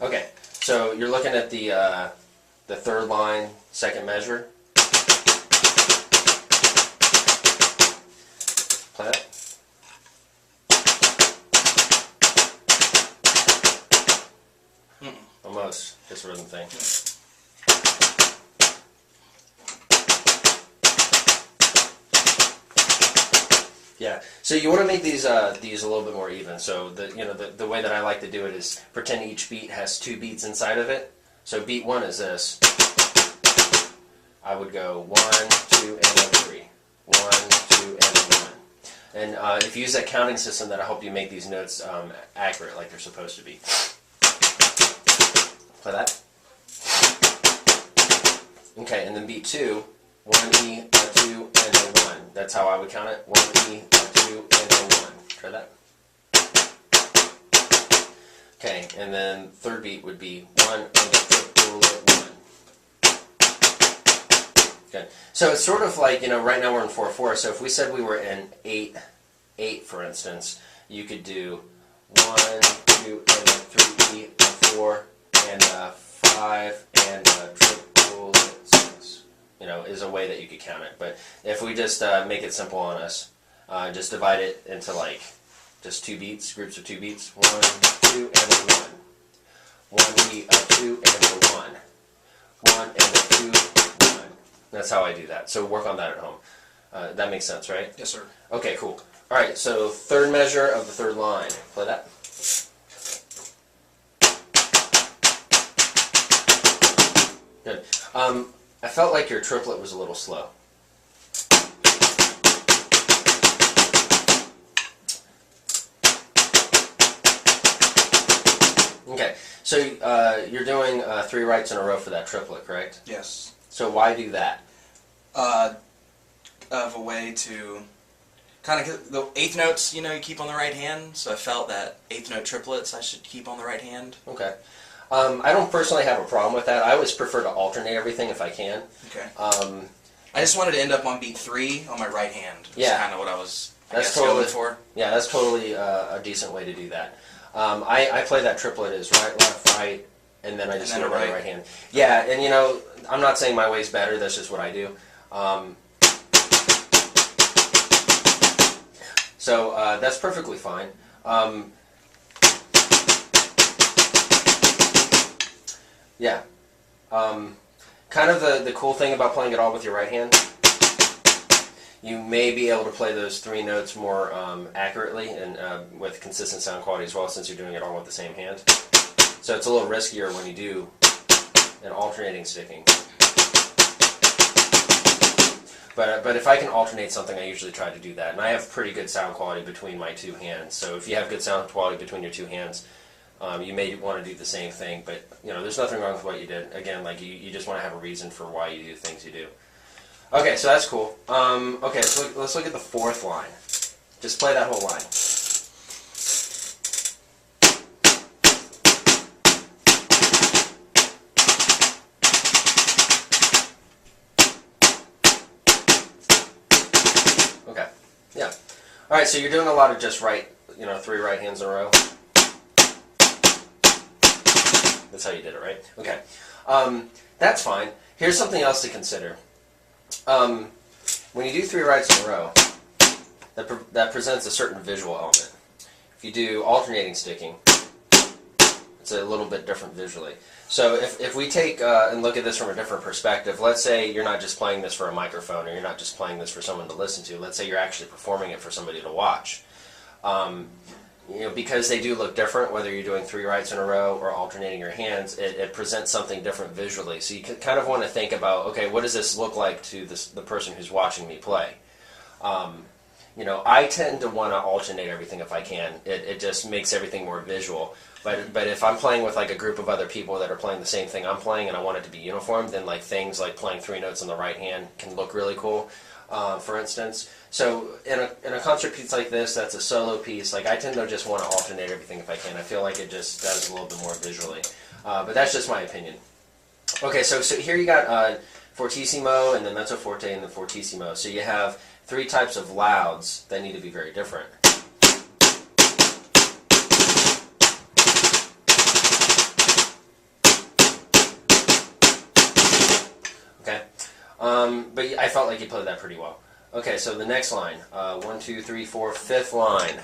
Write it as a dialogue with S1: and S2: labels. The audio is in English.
S1: Okay, so you're looking at the third line, second measure. Play that. Almost, just a rhythm thing. Yeah, so you want to make these a little bit more even. So the way that I like to do it is pretend each beat has 2 beats inside of it. So beat 1 is this. I would go 1, 2, and then 3. 1, 2, and then 1. And if you use that counting system, that'll help you make these notes accurate, like they're supposed to be. Play that. Okay, and then beat 2, 1 E, a 2, and then 1. That's how I would count it. 1 E, a 2, and then 1. Try that. Okay, and then third beat would be 1 and the triple 1. Good. So it's sort of like, right now we're in 4/4. So if we said we were in 8/8, for instance, you could do 1, 2, and then 3 E, a 4, and a 5, and a triple 6. Is a way that you could count it. But if we just make it simple on us, just divide it into just 2 beats, groups of 2 beats. 1, 2, and then 1. 1 E, a 2, and a 1. 1 and a 2, 1. That's how I do that. So work on that at home. That makes sense, right?
S2: Yes, sir. Okay,
S1: cool. All right, so third measure of the third line. Play that. Good. I felt like your triplet was a little slow. Okay, so you're doing 3 rights in a row for that triplet, correct?
S2: Yes.
S1: So why do that?
S2: Of a way to kind of the 8th notes, you keep on the right hand. So I felt that 8th note triplets I should keep on the right hand.
S1: Okay. I don't personally have a problem with that. I always prefer to alternate everything if I can.
S2: Okay. I just wanted to end up on beat 3 on my right hand. That's kind of what I was going for.
S1: Yeah, that's totally a decent way to do that. I play that triplet as right, left, right, and then I just do it on the right hand. Yeah, and I'm not saying my way's better. That's just what I do. So that's perfectly fine. Yeah. Kind of the cool thing about playing it all with your right hand, you may be able to play those 3 notes more accurately and with consistent sound quality as well, since you're doing it all with the same hand. So it's a little riskier when you do an alternating sticking. But if I can alternate something, I usually try to do that. And I have pretty good sound quality between my 2 hands. So if you have good sound quality between your 2 hands, you may want to do the same thing. But there's nothing wrong with what you did. Again, you just want to have a reason for why you do the things you do. Okay, so that's cool. Okay, so let's look at the 4th line. Just play that whole line. Okay, yeah. All right, so you're doing a lot of just right, 3 right hands in a row. That's how you did it, right? Okay. That's fine. Here's something else to consider. When you do 3 rights in a row, that presents a certain visual element. If you do alternating sticking, it's a little bit different visually. So if we take and look at this from a different perspective, let's say you're not just playing this for a microphone, or you're not just playing this for someone to listen to. Let's say you're actually performing it for somebody to watch. Because they do look different, whether you're doing 3 rights in a row or alternating your hands, it presents something different visually. So you kind of want to think about, okay, what does this look like to the person who's watching me play? I tend to want to alternate everything if I can. It just makes everything more visual. But if I'm playing with a group of other people that are playing the same thing I'm playing and I want it to be uniform, then things like playing 3 notes on the right hand can look really cool. For instance. So in a concert piece like this, that's a solo piece, I tend to just want to alternate everything if I can. I feel like it just does a little bit more visually. But that's just my opinion. Okay, so here you got fortissimo, and then mezzo forte, and then fortissimo. So you have 3 types of louds that need to be very different. But I felt like you played that pretty well. Okay, so the next line, 1, 2, 3, 4, fifth line.